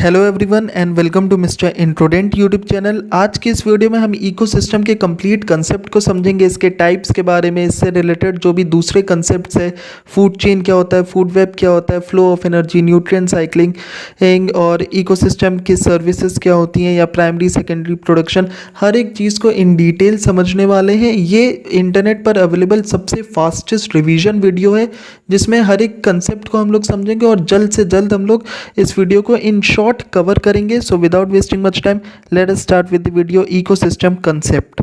Hello everyone and welcome to mister Introdent YouTube channel. आज की इस वीडियो में हम इकोसिस्टम के कंप्लीट कंसेप्ट को समझेंगे, इसके टाइप्स के बारे में, इससे रिलेटेड जो भी दूसरे कंसेप्ट्स है, फूड चेन क्या होता है, फूड वेब क्या होता है, flow of energy, nutrient cycling और इकोसिस्टम की सर्विसेज क्या होती हैं या प्राइमरी सेकेंडरी प्रोडक्शन, हर एक चीज़ को इन डिटेल समझने वाले हैं। ये इंटरनेट पर अवेलेबल सबसे फास्टेस्ट रिवीजन वीडियो है जिसमें हर एक कंसेप्ट को हम लोग समझेंगे और जल्द से जल्द हम लोग इस वीडियो को इन शॉर्ट कवर करेंगे। So without wasting much time let us start with the video ecosystem concept.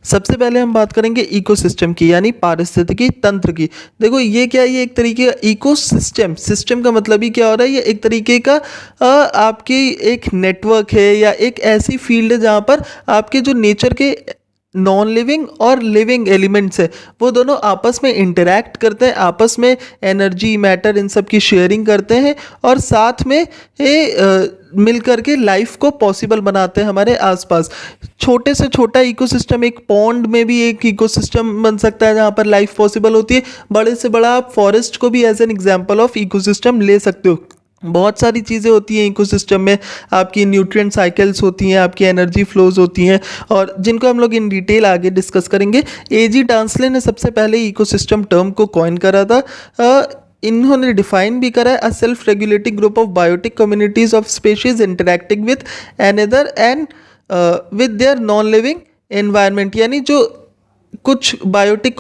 सबसे पहले हम बात करेंगे इकोसिस्टम की यानी पारिस्थितिकी तंत्र की। देखो ये क्या है, ये एक तरीके का इकोसिस्टम, सिस्टम का मतलब ही क्या हो रहा है, ये एक तरीके का आपकी एक नेटवर्क है या एक ऐसी फील्ड है जहाँ पर आपके जो नेचर के नॉन लिविंग और लिविंग एलिमेंट्स है वो दोनों आपस में इंटरैक्ट करते हैं, आपस में एनर्जी मैटर इन सब की शेयरिंग करते हैं और साथ में मिल करके लाइफ को पॉसिबल बनाते हैं हमारे आसपास। छोटे से छोटा इकोसिस्टम, एक पॉन्ड में भी एक इकोसिस्टम बन सकता है जहाँ पर लाइफ पॉसिबल होती है। बड़े से बड़ा आप फॉरेस्ट को भी as an example of ecosystem ले सकते हो। बहुत सारी चीज़ें होती हैं इकोसिस्टम में, आपकी न्यूट्रिएंट साइकिल्स होती हैं, आपकी एनर्जी फ्लोज होती हैं और जिनको हम लोग इन डिटेल आगे डिस्कस करेंगे। एजी डांसले ने सबसे पहले इकोसिस्टम टर्म को कॉइन करा था। इन्होंने डिफाइन भी करा है a self regulating group of biotic communities of species interacting with another and with their non living environment. यानी जो कुछ बायोटिक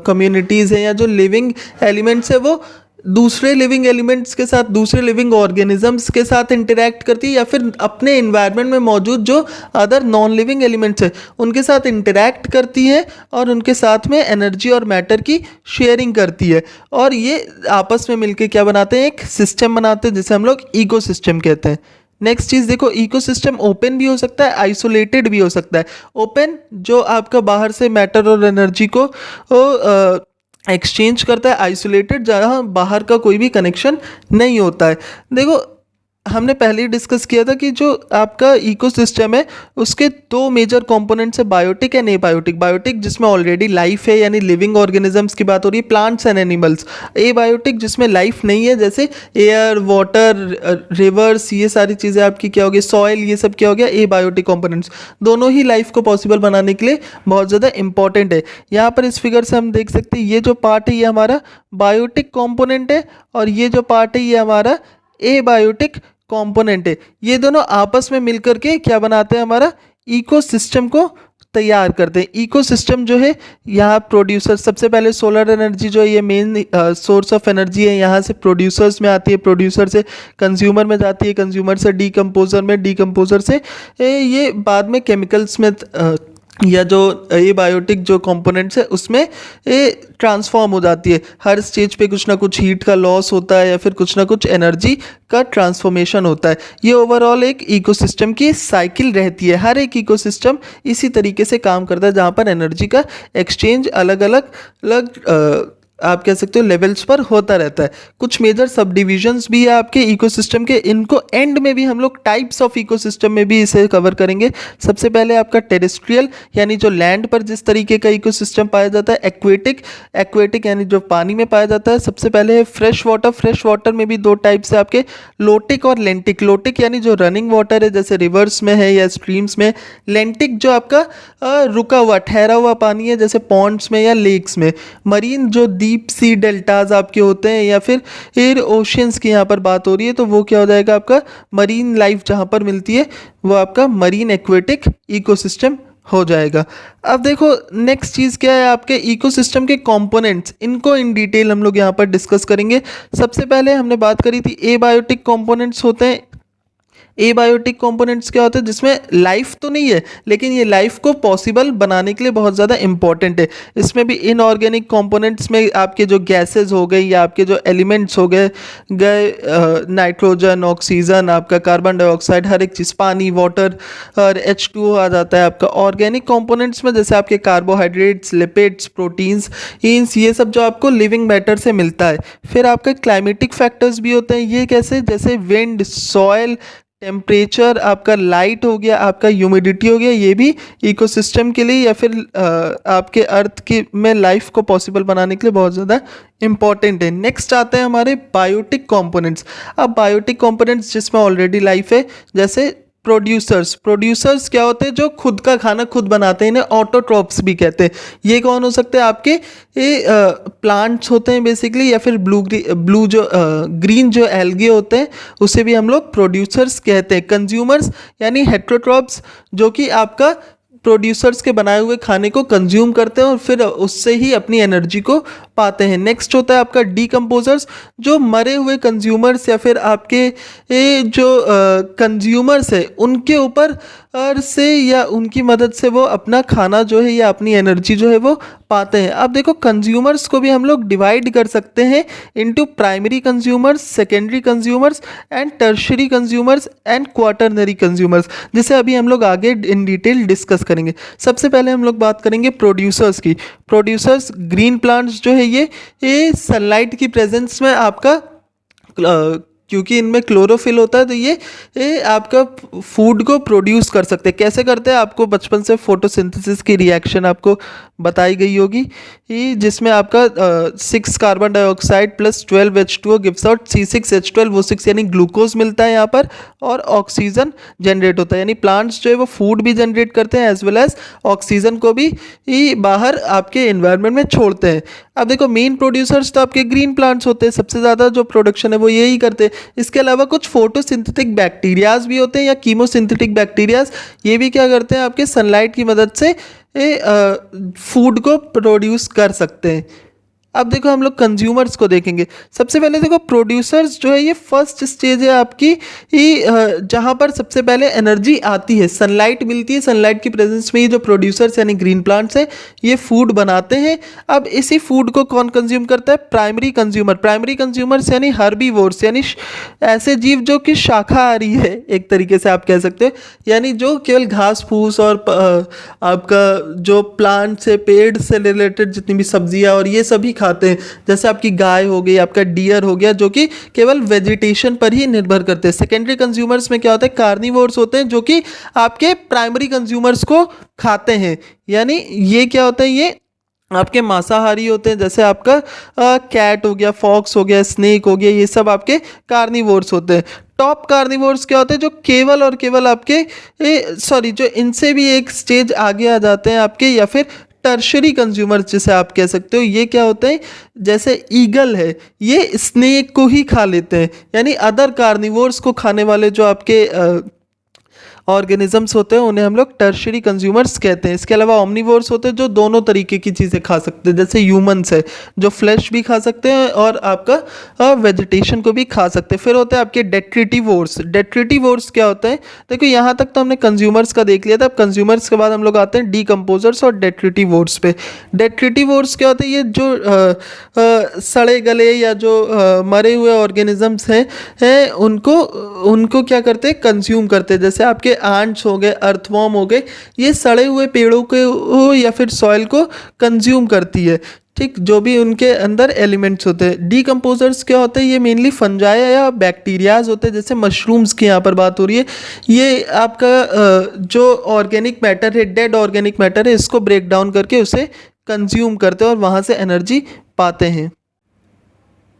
कम्युनिटीज़ हैं या जो लिविंग एलिमेंट्स है वो दूसरे लिविंग एलिमेंट्स के साथ, दूसरे लिविंग ऑर्गेनिजम्स के साथ इंटरैक्ट करती है या फिर अपने इन्वायरमेंट में मौजूद जो अदर नॉन लिविंग एलिमेंट्स है उनके साथ इंटरैक्ट करती है और उनके साथ में एनर्जी और मैटर की शेयरिंग करती है और ये आपस में मिलकर क्या बनाते हैं, एक सिस्टम बनाते हैं जिसे हम लोग इकोसिस्टम कहते हैं। नेक्स्ट चीज़ देखो, इकोसिस्टम ओपन भी हो सकता है, आइसोलेटेड भी हो सकता है। ओपन जो आपका बाहर से मैटर और एनर्जी को एक्सचेंज करता है, आइसोलेटेड जहाँ बाहर का कोई भी कनेक्शन नहीं होता है। देखो हमने पहले ही डिस्कस किया था कि जो आपका इकोसिस्टम है उसके दो मेजर कंपोनेंट्स है, बायोटिक एंड एबायोटिक। बायोटिक जिसमें ऑलरेडी लाइफ है यानी लिविंग ऑर्गेनिजम्स की बात हो रही है, प्लांट्स एंड एनिमल्स। एबायोटिक जिसमें लाइफ नहीं है, जैसे एयर, वाटर, रिवर्स, ये सारी चीज़ें आपकी क्या हो गई, सॉइल, ये सब क्या हो गया, एबायोटिक कंपोनेंट्स। दोनों ही लाइफ को पॉसिबल बनाने के लिए बहुत ज़्यादा इंपॉर्टेंट है। यहाँ पर इस फिगर से हम देख सकते हैं ये जो पार्ट है ये हमारा बायोटिक कॉम्पोनेंट है और ये जो पार्ट है ये हमारा एबायोटिक कंपोनेंट है। ये दोनों आपस में मिलकर के क्या बनाते हैं, हमारा इकोसिस्टम को तैयार करते हैं। इकोसिस्टम जो है यहाँ प्रोड्यूसर, सबसे पहले सोलर एनर्जी जो है ये मेन सोर्स ऑफ एनर्जी है, यहाँ से प्रोड्यूसर्स में आती है, प्रोड्यूसर से कंज्यूमर में जाती है, कंज्यूमर से डीकम्पोजर में, डीकम्पोजर से ये बाद में केमिकल्स में या जो ये बायोटिक जो कंपोनेंट्स है उसमें ये ट्रांसफॉर्म हो जाती है। हर स्टेज पे कुछ ना कुछ हीट का लॉस होता है या फिर कुछ ना कुछ एनर्जी का ट्रांसफॉर्मेशन होता है। ये ओवरऑल एक इकोसिस्टम की साइकिल रहती है। हर एक इकोसिस्टम इसी तरीके से काम करता है जहाँ पर एनर्जी का एक्सचेंज अलग अलग आप कह सकते हो लेवल्स पर होता रहता है। कुछ मेजर सब डिविजन्स भी है आपके इकोसिस्टम के, इनको एंड में भी हम लोग टाइप्स ऑफ इकोसिस्टम में भी इसे कवर करेंगे। सबसे पहले आपका टेरेस्ट्रियल यानी जो लैंड पर जिस तरीके का इकोसिस्टम पाया जाता है, एक्वेटिक, एक्वेटिक यानी जो पानी में पाया जाता है। सबसे पहले है फ्रेश वाटर। फ्रेश वाटर में भी दो टाइप्स है आपके, लोटिक और लेंटिक। लोटिक यानी जो रनिंग वाटर है जैसे रिवर्स में है या स्ट्रीम्स में। लेंटिक जो आपका रुका हुआ ठहरा हुआ पानी है जैसे पॉन्ड्स में या लेक्स में। मरीन जो डीप सी डेल्टाज आपके होते हैं या फिर एयर ओशियंस की यहाँ पर बात हो रही है तो वो क्या हो जाएगा, आपका मरीन लाइफ जहाँ पर मिलती है वो आपका मरीन एक्वेटिक इकोसिस्टम हो जाएगा। अब देखो नेक्स्ट चीज़ क्या है, आपके इकोसिस्टम के कंपोनेंट्स, इनको इन डिटेल हम लोग यहाँ पर डिस्कस करेंगे। सबसे पहले हमने बात करी थी एबायोटिक कंपोनेंट्स होते हैं। एबायोटिक कंपोनेंट्स क्या होते हैं, जिसमें लाइफ तो नहीं है लेकिन ये लाइफ को पॉसिबल बनाने के लिए बहुत ज़्यादा इंपॉर्टेंट है। इसमें भी इनऑर्गेनिक कंपोनेंट्स में आपके जो गैसेस हो गए या आपके जो एलिमेंट्स हो गए नाइट्रोजन, ऑक्सीजन, आपका कार्बन डाइऑक्साइड, हर एक चीज़, पानी, वाटर और H2O आ जाता है आपका। ऑर्गेनिक कंपोनेंट्स में जैसे आपके कार्बोहाइड्रेट्स, लिपिड्स, प्रोटीन्स, ये सब जो आपको लिविंग मैटर से मिलता है। फिर आपके क्लाइमेटिक फैक्टर्स भी होते हैं। ये कैसे, जैसे विंड, सॉयल, टेम्परेचर, आपका लाइट हो गया, आपका ह्यूमिडिटी हो गया, ये भी इकोसिस्टम के लिए या फिर आपके अर्थ की में लाइफ को पॉसिबल बनाने के लिए बहुत ज़्यादा इंपॉर्टेंट है। नेक्स्ट आते हैं हमारे बायोटिक कंपोनेंट्स। अब बायोटिक कंपोनेंट्स जिसमें ऑलरेडी लाइफ है, जैसे प्रोड्यूसर्स क्या होते हैं? जो खुद का खाना खुद बनाते हैं, इन्हें ऑटोट्रॉप्स भी कहते हैं। ये कौन हो सकते हैं? आपके ये प्लांट्स होते हैं बेसिकली, या फिर ब्लू जो ग्रीन जो एल्गे होते हैं उसे भी हम लोग प्रोड्यूसर्स कहते हैं। कंज्यूमर्स यानी हेट्रोट्रॉप्स, जो कि आपका प्रोड्यूसर्स के बनाए हुए खाने को कंज्यूम करते हैं और फिर उससे ही अपनी एनर्जी को पाते हैं। नेक्स्ट होता है आपका डीकम्पोजर्स, जो मरे हुए कंज्यूमर्स या फिर आपके जो कंज्यूमर्स है उनके ऊपर से या उनकी मदद से वो अपना खाना जो है या अपनी एनर्जी जो है वो पाते हैं। अब देखो कंज्यूमर्स को भी हम लोग डिवाइड कर सकते हैं into primary consumers, secondary consumers and tertiary consumers and quaternary consumers, जिसे अभी हम लोग आगे इन डिटेल डिस्कस करेंगे। सबसे पहले हम लोग बात करेंगे प्रोड्यूसर्स की। प्रोड्यूसर्स ग्रीन प्लांट्स जो है ये सनलाइट की प्रेजेंस में आपका क्योंकि इनमें क्लोरोफिल होता है तो ये आपका फूड को प्रोड्यूस कर सकते हैं। कैसे करते हैं? आपको बचपन से फोटोसिंथेसिस की रिएक्शन आपको बताई गई होगी, जिसमें आपका 6 carbon dioxide plus 12 H2O gives out C6H12O6 यानी ग्लूकोज मिलता है यहाँ पर, और ऑक्सीजन जनरेट होता है। यानी प्लांट्स जो है वो फूड भी जनरेट करते हैं एज वेल एज ऑक्सीजन को भी बाहर आपके इन्वायरमेंट में छोड़ते हैं। अब देखो मेन प्रोड्यूसर्स तो आपके ग्रीन प्लांट्स होते हैं, सबसे ज़्यादा जो प्रोडक्शन है वो यही करते हैं। इसके अलावा कुछ फोटोसिंथेटिक बैक्टीरियाज भी होते हैं या कीमोसिंथेटिक बैक्टीरियाज, ये भी क्या करते हैं? आपके सनलाइट की मदद से फूड को प्रोड्यूस कर सकते हैं। अब देखो हम लोग कंज्यूमर्स को देखेंगे। सबसे पहले देखो प्रोड्यूसर्स जो है ये फर्स्ट स्टेज है आपकी, जहाँ पर सबसे पहले एनर्जी आती है, सनलाइट मिलती है। सनलाइट की प्रेजेंस में ही जो प्रोड्यूसर्स यानी ग्रीन प्लांट्स है ये फूड बनाते हैं। अब इसी फूड को कौन कंज्यूम करता है? Primary consumer. प्राइमरी कंज्यूमर्स यानी हर्बीवोर्स, यानी ऐसे जीव जो कि शाकाहारी है एक तरीके से आप कह सकते हो, यानी जो केवल घास फूस और आपका जो प्लांट से पेड़ से रिलेटेड जितनी भी सब्जियां और ये सभी खाते हैं। जैसे आपकी गाय हो गई, आपका डियर हो गया, जो कि केवल वेजिटेशन पर ही निर्भर करते हैं। सेकेंडरी कंज्यूमर्स में क्या होता है? कार्निवोर्स होते हैं, जो कि आपके प्राइमरी कंज्यूमर्स को खाते हैं। यानी ये क्या होता है? ये आपके मांसाहारी होते हैं, जैसे आपका कैट हो गया, फॉक्स हो गया, स्नेक हो गया, ये सब आपके कार्निवोर्स होते हैं। टॉप कार्निवोर्स क्या होते हैं? जो केवल और केवल आपके जो इनसे भी एक स्टेज आगे आ जाते हैं आपके, या फिर टर्शरी कंज्यूमर्स जिसे आप कह सकते हो। ये क्या होते हैं? जैसे ईगल है, ये स्नेक को ही खा लेते हैं, यानी अदर कार्निवोर्स को खाने वाले जो आपके ऑर्गेनिजम्स होते हैं उन्हें हम लोग टर्शरी कंज्यूमर्स कहते हैं। इसके अलावा ओमनिवोर्स होते हैं जो दोनों तरीके की चीज़ें खा सकते हैं, जैसे ह्यूमंस है जो फ्लैश भी खा सकते हैं और आपका वेजिटेशन को भी खा सकते हैं। फिर होते हैं आपके डेट्रिटिवोर्स। डेट्रिटिवोर्स क्या होते हैं? देखो यहाँ तक तो हमने कंज्यूमर्स का देख लिया था, अब कंज्यूमर्स के बाद हम लोग आते हैं डीकम्पोजर्स और डेट्रिटिवोर्स पे। डेट्रिटिवोर्स क्या होते हैं? ये जो सड़े गले या जो मरे हुए ऑर्गेनिजम्स हैं उनको क्या करते हैं? कंज्यूम करते हैं। जैसे आपके आंट्स हो गए, अर्थवॉर्म हो गए, ये सड़े हुए पेड़ों को या फिर सॉइल को कंज्यूम करती है, ठीक, जो भी उनके अंदर एलिमेंट्स होते हैं। डीकम्पोजर्स क्या होते हैं? ये मेनली फंजाई या बैक्टीरियाज होते हैं, जैसे मशरूम्स की यहाँ पर बात हो रही है। ये आपका जो ऑर्गेनिक मैटर है, डेड ऑर्गेनिक मैटर है, इसको ब्रेक डाउन करके उसे कंज्यूम करते हैं और वहाँ से एनर्जी पाते हैं।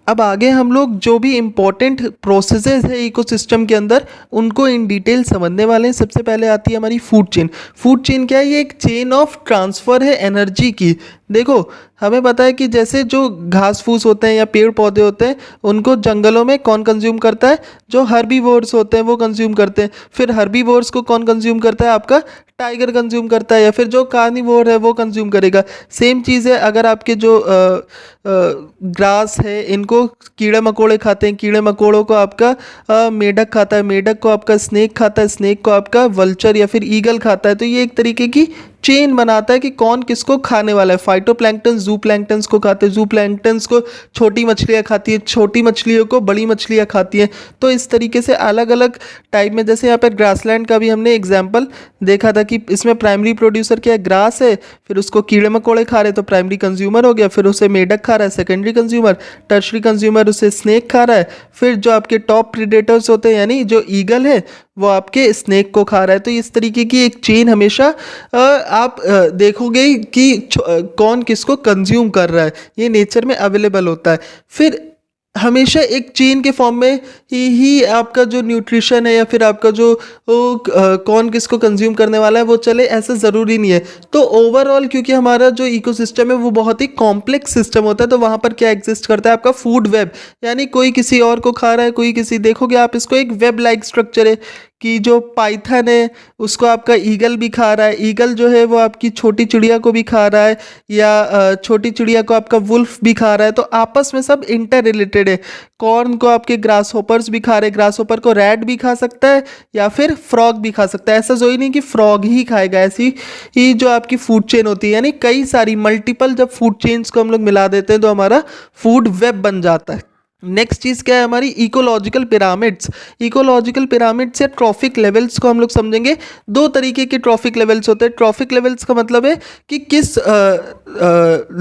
अब आगे हम लोग जो भी इम्पोर्टेंट प्रोसेसेस है इकोसिस्टम के अंदर उनको इन डिटेल समझने वाले हैं। सबसे पहले आती है हमारी फूड चेन। फूड चेन क्या है? ये एक चेन ऑफ ट्रांसफ़र है एनर्जी की। देखो हमें पता है कि जैसे जो घास फूस होते हैं या पेड़ पौधे होते हैं उनको जंगलों में कौन कंज्यूम करता है? जो हर्बीवोर्स होते हैं वो कंज्यूम करते हैं। फिर हर्बीवोर्स को कौन कंज्यूम करता है? आपका टाइगर कंज्यूम करता है, या फिर जो कार्निवोर है वो कंज्यूम करेगा। सेम चीज़ है अगर आपके जो ग्रास है इनको कीड़े मकोड़े खाते हैं, कीड़े मकोड़ों को आपका मेढक खाता है, मेढक को आपका स्नेक खाता है, स्नेक को आपका वल्चर या फिर ईगल खाता है। तो ये एक तरीके की चेन बनाता है कि कौन किसको खाने वाला है। फाइटोप्लैंक्टन जू प्लैंक्टन्स को खाते हैं, जू प्लैंक्टन्स को छोटी मछलियाँ खाती है, छोटी मछलियों को बड़ी मछलियाँ खाती हैं। तो इस तरीके से अलग अलग टाइप में, जैसे यहाँ पर ग्रासलैंड का भी हमने एग्जाम्पल देखा था कि इसमें प्राइमरी प्रोड्यूसर क्या है? ग्रास है, फिर उसको कीड़े मकोड़े खा रहे तो प्राइमरी कंज्यूमर हो गया, फिर उसे मेढक खा रहा है सेकेंडरी कंज्यूमर, टर्शरी कंज्यूमर उसे स्नेक खा रहा है, फिर जो आपके टॉप प्रीडेटर्स होते हैं यानी जो ईगल है वो आपके स्नेक को खा रहा है। तो इस तरीके की एक चेन हमेशा आप देखोगे कि कौन किसको कंज्यूम कर रहा है, ये नेचर में अवेलेबल होता है। फिर हमेशा एक चेन के फॉर्म में ही आपका जो न्यूट्रिशन है या फिर आपका जो कौन किसको कंज्यूम करने वाला है वो चले, ऐसा ज़रूरी नहीं है। तो ओवरऑल क्योंकि हमारा जो इकोसिस्टम है वो बहुत ही कॉम्प्लेक्स सिस्टम होता है, तो वहाँ पर क्या एग्जिस्ट करता है आपका फूड वेब, यानी कोई किसी और को खा रहा है, कोई किसी, देखोगे आप इसको एक वेब लाइक स्ट्रक्चर है कि जो पाइथन है उसको आपका ईगल भी खा रहा है, ईगल जो है वो आपकी छोटी चिड़िया को भी खा रहा है, या छोटी चिड़िया को आपका वुल्फ भी खा रहा है। तो आपस में सब इंटर रिलेटेड है। कॉर्न को आपके ग्रास होपर्स भी खा रहे हैं, ग्रास होपर को रैट भी खा सकता है या फिर फ्रॉग भी खा सकता है। ऐसा जो ही नहीं कि फ्रॉग ही खाएगा, ऐसी ही जो आपकी फूड चेन होती है, यानी कई सारी मल्टीपल जब फूड चेन्स को हम लोग मिला देते हैं तो हमारा फूड वेब बन जाता है। नेक्स्ट चीज़ क्या है हमारी इकोलॉजिकल पिरामिड्स। इकोलॉजिकल पिरामिड्स या ट्रॉफिक लेवल्स को हम लोग समझेंगे। दो तरीके के ट्रॉफिक लेवल्स होते हैं। ट्रॉफिक लेवल्स का मतलब है कि किस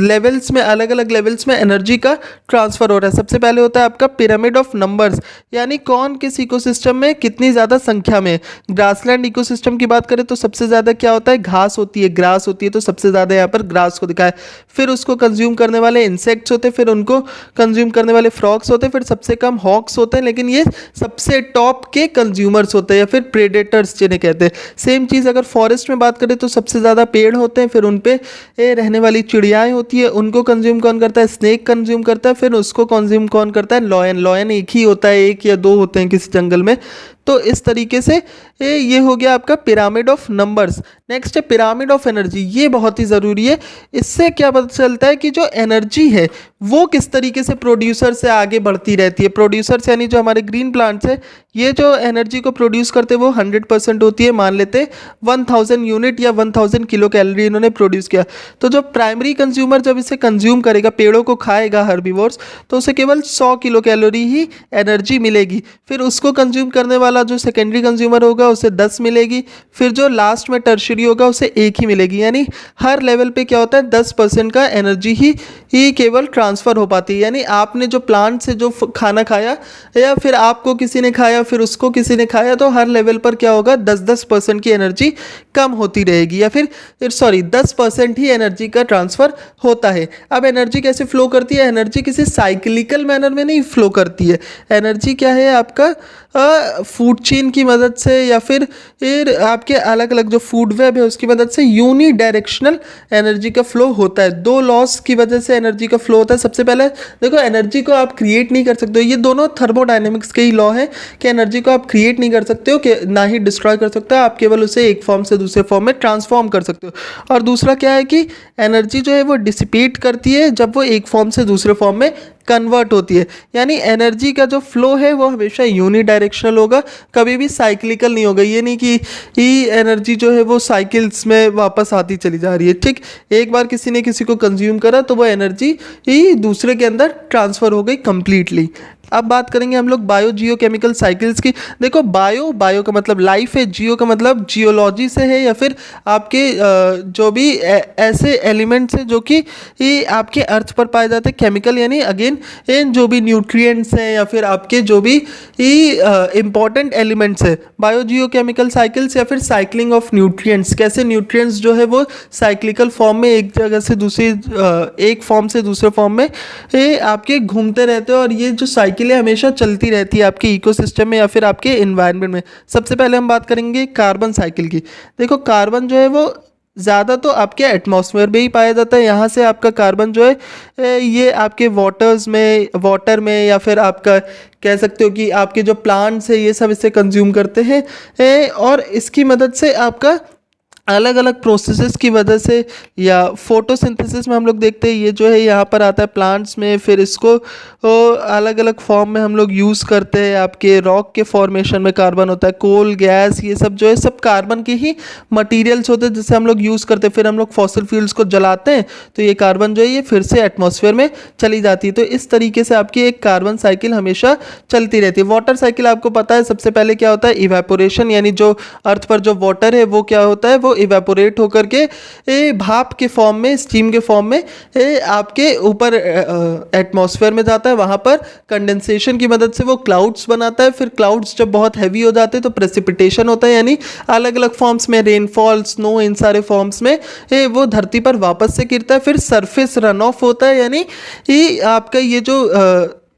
लेवल्स में, अलग अलग लेवल्स में एनर्जी का ट्रांसफ़र हो रहा है। सबसे पहले होता है आपका पिरामिड ऑफ नंबर्स, यानी कौन किस इकोसिस्टम में कितनी ज़्यादा संख्या में। ग्रासलैंड इकोसिस्टम की बात करें तो सबसे ज़्यादा क्या होता है, घास होती है, ग्रास होती है, तो सबसे ज़्यादा यहाँ पर ग्रास को दिखाया। फिर उसको कंज्यूम करने वाले इंसेक्ट्स होते हैं, फिर उनको कंज्यूम करने वाले फ्रॉग्स होते हैं, फिर सबसे कम हॉक्स होते हैं, लेकिन ये सबसे टॉप के कंज्यूमर्स होते हैं या फिर प्रेडेटर्स जिन्हें कहते हैं। सेम चीज़ अगर फॉरेस्ट में बात करें तो सबसे ज़्यादा पेड़ होते हैं, फिर उन पे रहने वाली चिड़ियाएँ होती है, उनको कंज्यूम कौन करता है, स्नेक कंज्यूम करता है, फिर उसको कंज्यूम कौन करता है, लॉयन। लॉयन एक ही होता है, एक या दो होते हैं किसी जंगल में। तो इस तरीके से ये हो गया आपका पिरामिड ऑफ नंबर्स। नेक्स्ट है पिरामिड ऑफ एनर्जी, ये बहुत ही ज़रूरी है। इससे क्या पता चलता है कि जो एनर्जी है वो किस तरीके से प्रोड्यूसर से आगे बढ़ती रहती है। प्रोड्यूसर्स यानी जो हमारे ग्रीन प्लांट्स है, ये जो एनर्जी को प्रोड्यूस करते हैं वो 100% होती है। मान लेते हैं 1000 यूनिट या 1000 किलो कैलोरी इन्होंने प्रोड्यूस किया। तो जो प्राइमरी कंज्यूमर जब इसे कंज्यूम करेगा, पेड़ों को खाएगा हर्बीवोर्स, तो उसे केवल 100 किलो कैलोरी ही एनर्जी मिलेगी। फिर उसको कंज्यूम करने वाला जो सेकेंडरी कंज्यूमर होगा उसे 10 मिलेगी, फिर जो लास्ट में टर्शियरी होगा उसे 1 ही मिलेगी। यानी हर लेवल पे क्या होता है, 10% का एनर्जी ही केवल ट्रांसफ़र हो पाती है। यानी आपने जो प्लांट से जो खाना खाया या फिर आपको किसी ने खाया, फिर उसको किसी ने खाया, तो हर लेवल पर क्या होगा, 10% की एनर्जी कम होती रहेगी, या फिर 10% ही एनर्जी का ट्रांसफ़र होता है। अब एनर्जी कैसे फ्लो करती है, एनर्जी किसी साइक्लिकल मैनर में नहीं फ्लो करती है। एनर्जी क्या है आपका फूड चेन की मदद से या फिर आपके अलग अलग जो फूड वेब है उसकी मदद से यूनी डायरेक्शनल एनर्जी का फ्लो होता है। दो लॉस की वजह से एनर्जी का फ्लो होता है। सबसे पहले देखो, एनर्जी को आप क्रिएट नहीं कर सकते हो, ये दोनों थर्मोडायनेमिक्स के ही लॉ है कि एनर्जी को आप क्रिएट नहीं कर सकते हो, कि ना ही डिस्ट्रॉय कर सकते हो, आप केवल उसे एक फॉर्म से दूसरे फॉर्म में ट्रांसफॉर्म कर सकते हो। और दूसरा क्या है कि एनर्जी जो है वो डिसिपेट करती है जब वो एक फॉर्म से दूसरे फॉर्म में कन्वर्ट होती है। यानी एनर्जी का जो फ्लो है वो हमेशा यूनी डायरेक्शनल होगा, कभी भी साइक्लिकल नहीं होगा। ये नहीं कि एनर्जी जो है वो साइकिल्स में वापस आती चली जा रही है। ठीक, एक बार किसी ने किसी को कंज्यूम करा तो वो एनर्जी ही दूसरे के अंदर ट्रांसफ़र हो गई कंप्लीटली। अब बात करेंगे हम लोग बायो जियो केमिकल साइकिल्स की। देखो, बायो का मतलब लाइफ है, जियो का मतलब जियोलॉजी से है, या फिर आपके जो भी ऐसे एलिमेंट्स हैं जो कि आपके अर्थ पर पाए जाते हैं। केमिकल यानी अगेन जो भी न्यूट्रिएंट्स हैं या फिर आपके जो भी इंपॉर्टेंट एलिमेंट्स है। बायो जियो केमिकल साइकिल्स या फिर साइक्लिंग ऑफ न्यूट्रिएंट्स, कैसे न्यूट्रिएंट्स जो है वो साइक्लिकल फॉर्म में एक जगह से दूसरी, एक फॉर्म से दूसरे फॉर्म में आपके घूमते रहते हैं, और ये जो साइकिल हमेशा चलती रहती है आपके इकोसिस्टम में या फिर आपके एनवायरनमेंट में। सबसे पहले हम बात करेंगे कार्बन साइकिल की। देखो, कार्बन जो है वो ज़्यादा तो आपके एटमॉस्फेयर में ही पाया जाता है। यहाँ से आपका कार्बन जो है ये आपके वाटर में या फिर आपका कह सकते हो कि आपके जो प्लांट्स है ये सब इसे कंज्यूम करते हैं, और इसकी मदद से आपका अलग अलग प्रोसेसेस की वजह से या फोटोसिंथेसिस में हम लोग देखते हैं, ये जो है यहाँ पर आता है प्लांट्स में, फिर इसको अलग अलग फॉर्म में हम लोग यूज़ करते हैं। आपके रॉक के फॉर्मेशन में कार्बन होता है, कोल गैस, ये सब जो है सब कार्बन के ही मटेरियल्स होते हैं जिसे हम लोग यूज़ करते हैं। फिर हम लोग फॉसिल फ्यूल्स को जलाते हैं तो ये कार्बन जो है ये फिर से एटमॉस्फेयर में चली जाती है। तो इस तरीके से आपकी एक कार्बन साइकिल हमेशा चलती रहती है। वाटर साइकिल आपको पता है, सबसे पहले क्या होता है, इवेपोरेशन, यानी जो अर्थ पर जो वाटर है वो क्या होता है, वो वो इवेपोरेट होकर के भाप के फॉर्म में, स्टीम के फॉर्म में आपके ऊपर एटमॉस्फेयर में जाता है। वहाँ पर कंडेंसेशन की मदद से वो क्लाउड्स बनाता है। फिर क्लाउड्स जब बहुत हैवी हो जाते हैं तो प्रेसिपिटेशन होता है, यानी अलग अलग फॉर्म्स में, रेनफॉल, स्नो, इन सारे फॉर्म्स में वो धरती पर वापस से गिरता है। फिर सरफेस रन ऑफ होता है, यानी आपका ये जो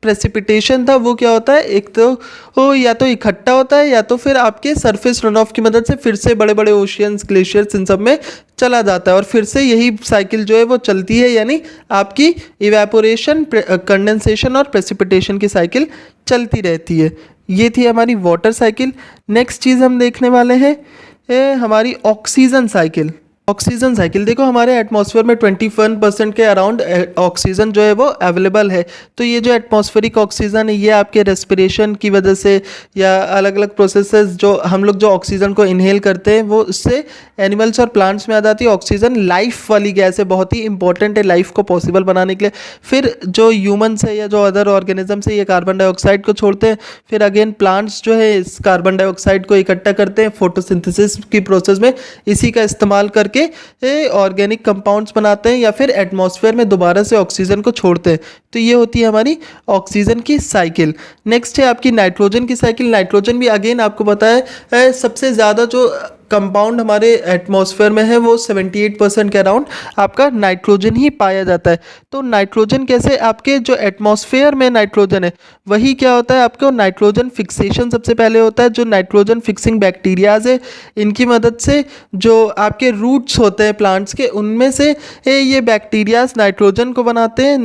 प्रेसिपिटेशन था वो क्या होता है, एक तो वो या तो इकट्ठा होता है या तो फिर आपके सरफेस रन ऑफ की मदद से फिर से बड़े बड़े ओशियंस, ग्लेशियर्स, इन सब में चला जाता है और फिर से यही साइकिल जो है वो चलती है, यानी आपकी इवेपोरेशन, कंडेंसेशन और प्रेसिपिटेशन की साइकिल चलती रहती है। ये थी हमारी वाटर साइकिल। नेक्स्ट चीज़ हम देखने वाले हैं हमारी ऑक्सीजन साइकिल। ऑक्सीजन साइकिल देखो, हमारे एटमॉस्फेयर में 21% के अराउंड ऑक्सीजन जो है वो अवेलेबल है। तो ये जो एटमॉस्फेरिक ऑक्सीजन है ये आपके रेस्पिरेशन की वजह से या अलग अलग प्रोसेसेस जो हम लोग जो ऑक्सीजन को इनहेल करते हैं वो उससे एनिमल्स और प्लांट्स में आ जाती है। ऑक्सीजन लाइफ वाली गैस है, बहुत ही इंपॉर्टेंट है लाइफ को पॉसिबल बनाने के लिए। फिर जो ह्यूमन्स है या जो अदर ऑर्गेनिजम्स है ये कार्बन डाइऑक्साइड को छोड़ते हैं। फिर अगेन प्लांट्स जो है इस कार्बन डाइऑक्साइड को इकट्ठा करते हैं फोटोसिंथेसिस की प्रोसेस में, इसी का इस्तेमाल करके ऑर्गेनिक कंपाउंड्स बनाते हैं या फिर एटमॉस्फेयर में दोबारा से ऑक्सीजन को छोड़ते हैं। तो ये होती है हमारी ऑक्सीजन की साइकिल। नेक्स्ट है आपकी नाइट्रोजन की साइकिल। नाइट्रोजन भी अगेन आपको पता है सबसे ज़्यादा जो कंपाउंड हमारे एटमॉस्फेयर में है वो 78% के अराउंड आपका नाइट्रोजन ही पाया जाता है। तो नाइट्रोजन कैसे, आपके जो एटमॉस्फेयर में नाइट्रोजन है वही क्या होता है, आपको नाइट्रोजन फिक्सेशन सबसे पहले होता है। जो नाइट्रोजन फिक्सिंग बैक्टीरियाज है इनकी मदद से जो आपके रूट्स होते हैं प्लांट्स के, उनमें से ये बैक्टीरियाज नाइट्रोजन को बनाते हैं,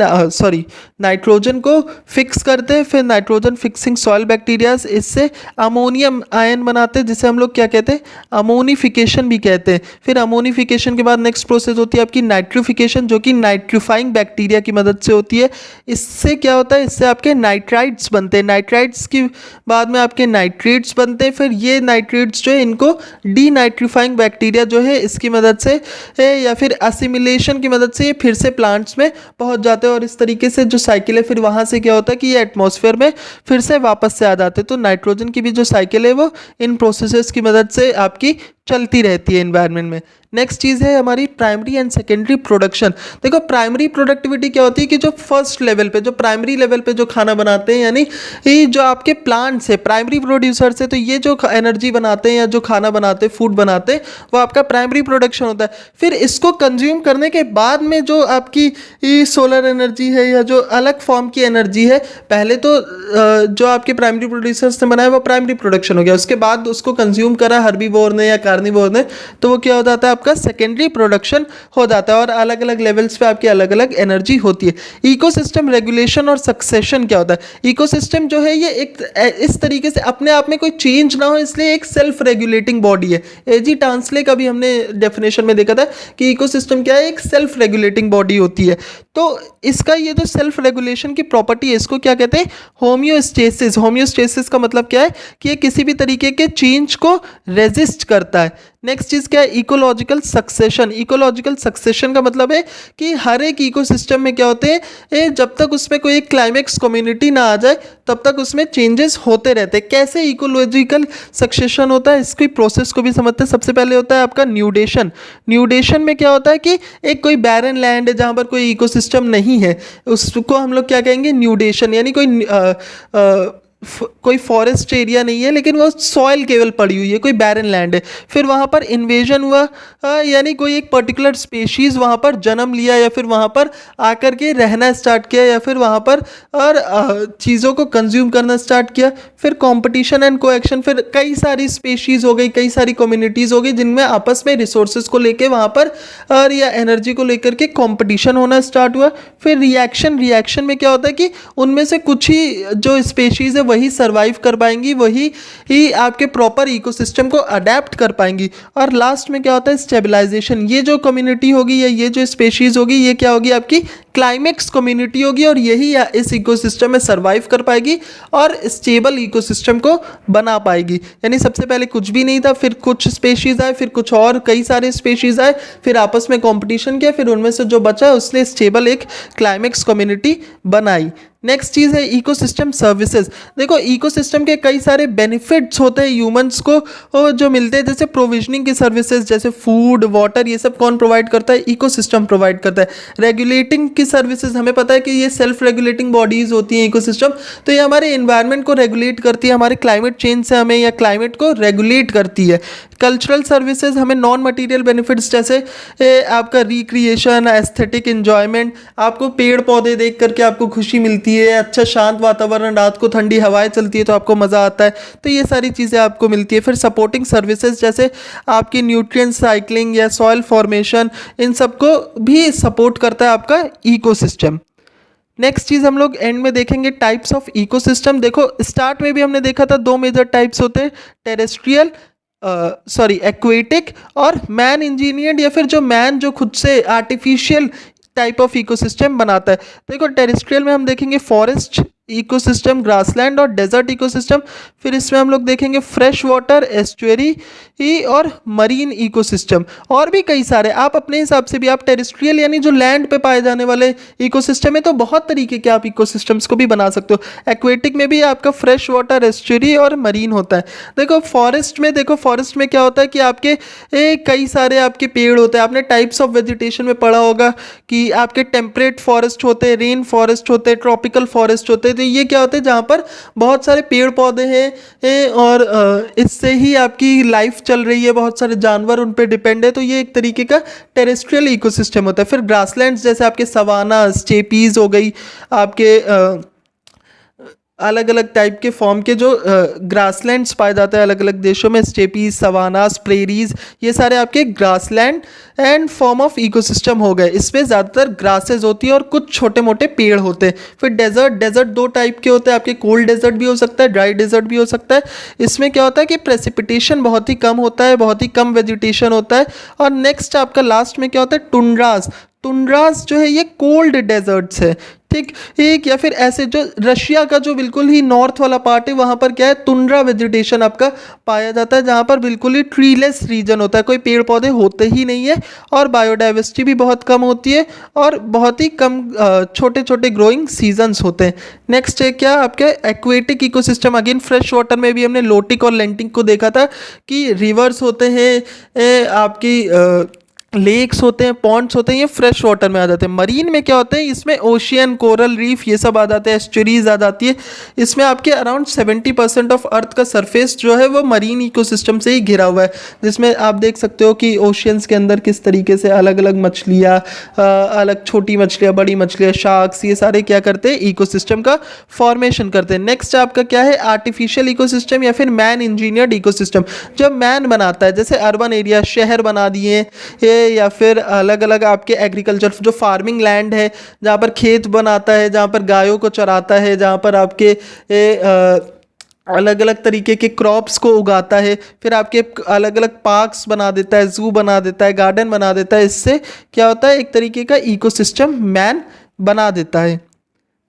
नाइट्रोजन को फिक्स करते हैं। फिर नाइट्रोजन फिक्सिंग सॉइल बैक्टीरियाज इससे अमोनियम आयन बनाते हैं जिसे हम लोग क्या कहते हैं, अमोनिफिकेशन भी कहते हैं। फिर अमोनिफिकेशन के बाद नेक्स्ट प्रोसेस होती है आपकी नाइट्रिफिकेशन, जो कि नाइट्रिफाइंग बैक्टीरिया की मदद से होती है। इससे क्या होता है, इससे आपके नाइट्राइट्स बनते हैं। नाइट्राइट्स की बाद में आपके नाइट्रेट्स बनते हैं। फिर ये नाइट्रेट्स जो है इनको डीनाइट्रिफाइंग बैक्टीरिया जो है इसकी मदद से या फिर असिमिलेशन की मदद से ये फिर से प्लांट्स में पहुंच जाते हैं और इस तरीके से जो साइकिल है फिर वहाँ से क्या होता है कि ये एटमॉस्फेयर में फिर से वापस से आ जाते हैं। तो नाइट्रोजन की भी जो साइकिल है वो इन प्रोसेसेस की मदद से आपकी चलती रहती है एनवायरनमेंट में। नेक्स्ट चीज़ है हमारी प्राइमरी एंड सेकेंडरी प्रोडक्शन। देखो प्राइमरी प्रोडक्टिविटी क्या होती है कि जो फर्स्ट लेवल पे, जो प्राइमरी लेवल पे जो खाना बनाते हैं, यानी ये जो आपके प्लांट्स है प्राइमरी प्रोड्यूसर्स है, तो ये जो एनर्जी बनाते हैं या जो खाना बनाते हैं, फूड बनाते हैं, वो आपका प्राइमरी प्रोडक्शन होता है। फिर इसको कंज्यूम करने के बाद में जो आपकी सोलर एनर्जी है या जो अलग फॉर्म की एनर्जी है, पहले तो जो आपके प्राइमरी प्रोड्यूसर्स ने बनाया वो प्राइमरी प्रोडक्शन हो गया, उसके बाद उसको कंज्यूम करा हर्बीवोर ने या कार्निवोर ने, तो वो क्या हो जाता है, आपका सेकेंडरी प्रोडक्शन हो जाता है और अलग अलग लेवल्स पे आपकी अलग अलग एनर्जी होती है। इकोसिस्टम रेगुलेशन और सक्सेशन क्या होता है, इकोसिस्टम जो है ये एक इस तरीके से अपने आप में कोई चेंज ना हो इसलिए एक सेल्फ रेगुलेटिंग बॉडी है। एजी टांसले का भी हमने डेफिनेशन में देखा था कि इकोसिस्टम क्या है, एक सेल्फ रेगुलेटिंग बॉडी होती है। तो इसका ये जो सेल्फ रेगुलेशन की प्रॉपर्टी है इसको क्या कहते हैं, होम्योस्टेसिस। होम्योस्टेसिस का मतलब क्या है कि ये किसी भी तरीके के चेंज को रेजिस्ट करता है। नेक्स्ट चीज़ क्या है, इकोलॉजिकल सक्सेशन। इकोलॉजिकल सक्सेशन का मतलब है कि हर एक इकोसिस्टम में क्या होते हैं, जब तक उसमें कोई एक क्लाइमेक्स कम्युनिटी ना आ जाए तब तक उसमें चेंजेस होते रहते हैं। कैसे इकोलॉजिकल सक्सेशन होता है, इसकी प्रोसेस को भी समझते हैं। सबसे पहले होता है आपका न्यूडेशन। न्यूडेशन में क्या होता है कि एक कोई बैरन लैंड है जहाँ पर कोई इकोसिस्टम नहीं है, उसको हम लोग क्या कहेंगे, न्यूडेशन। यानी कोई फॉरेस्ट एरिया नहीं है लेकिन वो सॉइल केवल पड़ी हुई है, कोई बैरन लैंड है। फिर वहाँ पर इन्वेजन हुआ, यानी कोई एक पर्टिकुलर स्पेशीज़ वहाँ पर जन्म लिया या फिर वहाँ पर आकर के रहना स्टार्ट किया या फिर वहाँ पर और चीज़ों को कंज्यूम करना स्टार्ट किया। फिर कंपटीशन एंड कोएक्शन, फिर कई सारी स्पेशीज़ हो गई, कई सारी कम्युनिटीज़ हो गई जिनमें आपस में रिसोर्सेज को लेके वहाँ पर और या एनर्जी को लेकर के कंपटीशन होना स्टार्ट हुआ। फिर रिएक्शन। रिएक्शन में क्या होता है कि उनमें से कुछ ही जो स्पेशीज़ है वही सर्वाइव कर पाएंगी, वही ही आपके प्रॉपर इकोसिस्टम को अडेप्ट कर पाएंगी। और लास्ट में क्या होता है, स्टेबलाइजेशन। ये जो कम्युनिटी होगी या ये जो स्पेशीज होगी ये क्या होगी, आपकी क्लाइमेक्स कम्युनिटी होगी और यही इस इकोसिस्टम में सर्वाइव कर पाएगी और स्टेबल इकोसिस्टम को बना पाएगी। यानी सबसे पहले कुछ भी नहीं था, फिर कुछ स्पेशीज आए, फिर कुछ और कई सारे स्पेशीज आए, फिर आपस में कंपटीशन किया, फिर उनमें से जो बचा उसने स्टेबल एक क्लाइमेक्स कम्युनिटी बनाई। नेक्स्ट चीज़ है इकोसिस्टम सर्विसेज। देखो इकोसिस्टम के कई सारे बेनिफिट्स होते हैं ह्यूमंस को जो मिलते हैं, जैसे प्रोविजनिंग की सर्विसेज, जैसे फूड वाटर, ये सब कौन प्रोवाइड करता है? इकोसिस्टम प्रोवाइड करता है। रेगुलेटिंग की सर्विसेज, हमें पता है कि ये सेल्फ रेगुलेटिंग बॉडीज होती हैं इकोसिस्टम, तो ये हमारे इन्वायरमेंट को रेगुलेट करती है, हमारे क्लाइमेट चेंज से हमें या क्लाइमेट को रेगुलेट करती है। कल्चरल सर्विसेज हमें नॉन मटीरियल बेनिफिट्स जैसे आपका रिक्रिएशन, एस्थेटिक एन्जॉयमेंट, आपको पेड़ पौधे देख करके आपको खुशी मिलती है, अच्छा शांत वातावरण, रात को ठंडी हवाएं चलती है तो आपको मज़ा आता है, तो ये सारी चीज़ें आपको मिलती है। फिर सपोर्टिंग सर्विसेज जैसे आपकी न्यूट्रिएंट साइक्लिंग या सॉइल फॉर्मेशन, इन सबको भी सपोर्ट करता है आपका इकोसिस्टम। नेक्स्ट चीज़ हम लोग एंड में देखेंगे टाइप्स ऑफ इकोसिस्टम। देखो स्टार्ट में भी हमने देखा था दो मेजर टाइप्स होते हैं, टेरेस्ट्रियल एक्वेटिक और मैन इंजीनियर्ड, या फिर जो मैन जो खुद से आर्टिफिशियल टाइप ऑफ इकोसिस्टम बनाता है। देखो टेरेस्ट्रियल में हम देखेंगे फॉरेस्ट इकोसिस्टम, ग्रासलैंड और डेजर्ट इकोसिस्टम। फिर इसमें हम लोग देखेंगे फ्रेश वाटर, एस्चुअरी और मरीन इकोसिस्टम, और भी कई सारे। आप अपने हिसाब से भी, आप टेरेस्ट्रियल यानी जो लैंड पे पाए जाने वाले इकोसिस्टम है, तो बहुत तरीके के आप इकोसिस्टम्स को भी बना सकते हो। एक्वेटिक में भी आपका फ्रेश वाटर, एस्चुअरी और मरीन होता है। देखो फॉरेस्ट में क्या होता है कि आपके कई सारे आपके पेड़ होते हैं। आपने टाइप्स ऑफ वेजिटेशन में पढ़ा होगा कि आपके टेम्परेट फॉरेस्ट होते हैं, रेन फॉरेस्ट होते हैं, ट्रॉपिकल फॉरेस्ट होते हैं। तो ये क्या होते हैं, जहाँ पर बहुत सारे पेड़ पौधे हैं और इससे ही आपकी लाइफ चल रही है, बहुत सारे जानवर उन पे डिपेंड है, तो ये एक तरीके का टेरेस्ट्रियल इकोसिस्टम होता है। फिर ग्रासलैंड्स जैसे आपके सवाना, स्टेपीज हो गई, आपके अलग अलग टाइप के फॉर्म के जो ग्रासलैंड्स पाए जाते हैं अलग अलग देशों में, स्टेपीज, सवानास, प्रेरीज, ये सारे आपके grassland and form of ecosystem हो गए। इसमें ज़्यादातर ग्रासेज होती है और कुछ छोटे मोटे पेड़ होते हैं। फिर डेजर्ट दो टाइप के होते हैं आपके, कोल्ड डेजर्ट भी हो सकता है, ड्राई डेजर्ट भी हो सकता है। इसमें क्या होता है कि प्रेसिपिटेशन बहुत ही कम होता है, बहुत ही कम वेजिटेशन होता है। और नेक्स्ट आपका लास्ट में क्या होता है, टुंड्रास जो है ये कोल्ड डेजर्ट्स है, ठीक एक। या फिर ऐसे जो रशिया का जो बिल्कुल ही नॉर्थ वाला पार्ट है, वहाँ पर क्या है, टुंड्रा वेजिटेशन आपका पाया जाता है, जहाँ पर बिल्कुल ही ट्रीलेस रीजन होता है, कोई पेड़ पौधे होते ही नहीं है और बायोडाइवर्सिटी भी बहुत कम होती है और बहुत ही कम छोटे छोटे ग्रोइंग सीजन्स होते हैं। नेक्स्ट है क्या आपके aquatic ecosystem. Again fresh water में भी हमने लोटिक और लेंटिक को देखा था कि रिवर्स होते हैं, आपकी लेक्स होते हैं, पॉन्ड्स होते हैं, ये फ्रेश वाटर में आ जाते हैं। मरीन में क्या होते हैं, इसमें ओशियन, कोरल रीफ ये सब आ जाते हैं, एस्चुरीज आ जाती है। इसमें आपके अराउंड 70% ऑफ अर्थ का सरफेस जो है वो मरीन इकोसिस्टम से ही घिरा हुआ है, जिसमें आप देख सकते हो कि ओशियंस के अंदर किस तरीके से अलग अलग मछलियाँ, अलग छोटी मछलियाँ, बड़ी मछलियाँ, शार्क्स, ये सारे क्या करते हैं, इकोसिस्टम का फॉर्मेशन करते हैं। नेक्स्ट आपका क्या है, आर्टिफिशियल इकोसिस्टम या फिर मैन इंजीनियर्ड इकोसिस्टम। जब मैन बनाता है, जैसे अर्बन एरिया, शहर बना दिए, या फिर अलग अलग आपके एग्रीकल्चर जो फार्मिंग लैंड है, जहाँ पर खेत बनाता है, जहाँ पर गायों को चराता है, जहाँ पर आपके अलग अलग तरीके के क्रॉप्स को उगाता है, फिर आपके अलग अलग पार्क्स बना देता है, जू बना देता है, गार्डन बना देता है। इससे क्या होता है, एक तरीके का इकोसिस्टम मैन बना देता है।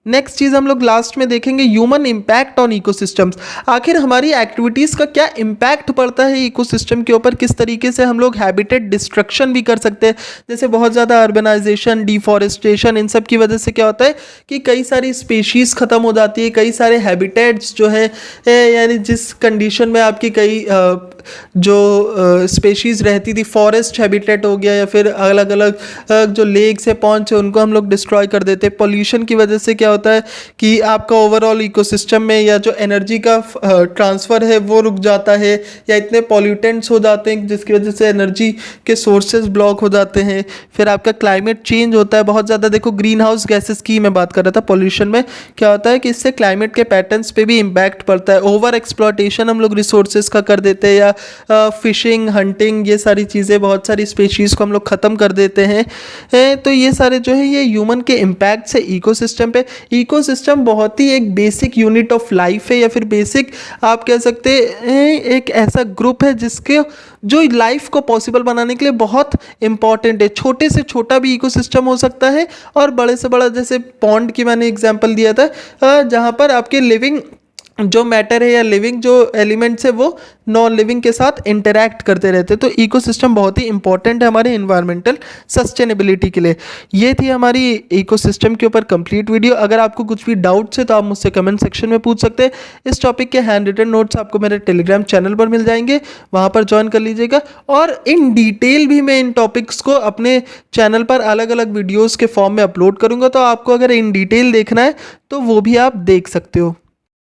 नेक्स्ट चीज़ हम लोग लास्ट में देखेंगे ह्यूमन इम्पैक्ट ऑन इकोसिस्टम्स। आखिर हमारी एक्टिविटीज़ का क्या इम्पैक्ट पड़ता है इकोसिस्टम के ऊपर, किस तरीके से हम लोग हैबिटेट डिस्ट्रक्शन भी कर सकते हैं। जैसे बहुत ज़्यादा अर्बनाइजेशन, डिफॉरेस्टेशन, इन सब की वजह से क्या होता है कि कई सारी स्पेशीज़ ख़त्म हो जाती है, कई सारे हैबिटेट्स जो है, यानी जिस कंडीशन में आपकी कई जो स्पेशीज़ रहती थी, फॉरेस्ट हैबिटेट हो गया या फिर अलग अलग जो लेक्स है, पॉन्ड्स है, उनको हम लोग डिस्ट्रॉय कर देते हैं। पॉल्यूशन की वजह से क्या होता है कि आपका ओवरऑल इकोसिस्टम में या जो एनर्जी का ट्रांसफ़र है वो रुक जाता है, या इतने पॉल्यूटेंट्स हो जाते हैं जिसकी वजह से एनर्जी के सोर्सेज ब्लॉक हो जाते हैं। फिर आपका क्लाइमेट चेंज होता है बहुत ज़्यादा। देखो ग्रीन हाउस गैसेस की मैं बात कर रहा था, पॉल्यूशन में क्या होता है कि इससे क्लाइमेट के पैटर्न्स पे भी इम्पैक्ट पड़ता है। ओवर एक्सप्लॉयटेशन हम लोग रिसोर्सेज का कर देते हैं, या फिशिंग, हंटिंग, ये सारी चीज़ें, बहुत सारी स्पेशीज़ को हम लोग ख़त्म कर देते हैं। तो ये सारे जो है ये ह्यूमन के इम्पैक्ट से इकोसिस्टम पे। इकोसिस्टम बहुत ही एक बेसिक यूनिट ऑफ लाइफ है, या फिर बेसिक आप कह सकते हैं एक ऐसा ग्रुप है जिसके जो लाइफ को पॉसिबल बनाने के लिए बहुत इंपॉर्टेंट है। छोटे से छोटा भी इकोसिस्टम हो सकता है और बड़े से बड़ा, जैसे पॉन्ड की मैंने एग्जांपल दिया था, जहाँ पर आपके लिविंग जो मैटर है या लिविंग जो एलिमेंट्स है वो नॉन लिविंग के साथ इंटरैक्ट करते रहते हैं। तो इकोसिस्टम बहुत ही इंपॉर्टेंट है हमारे इन्वायरमेंटल सस्टेनेबिलिटी के लिए। ये थी हमारी इकोसिस्टम के ऊपर कंप्लीट वीडियो। अगर आपको कुछ भी डाउट्स है तो आप मुझसे कमेंट सेक्शन में पूछ सकते हैं। इस टॉपिक के हैंड रिटन नोट्स आपको मेरे टेलीग्राम चैनल पर मिल जाएंगे, वहाँ पर ज्वाइन कर लीजिएगा। और इन डिटेल भी मैं इन टॉपिक्स को अपने चैनल पर अलग अलग वीडियोज़ के फॉर्म में अपलोड करूँगा, तो आपको अगर इन डिटेल देखना है तो वो भी आप देख सकते हो।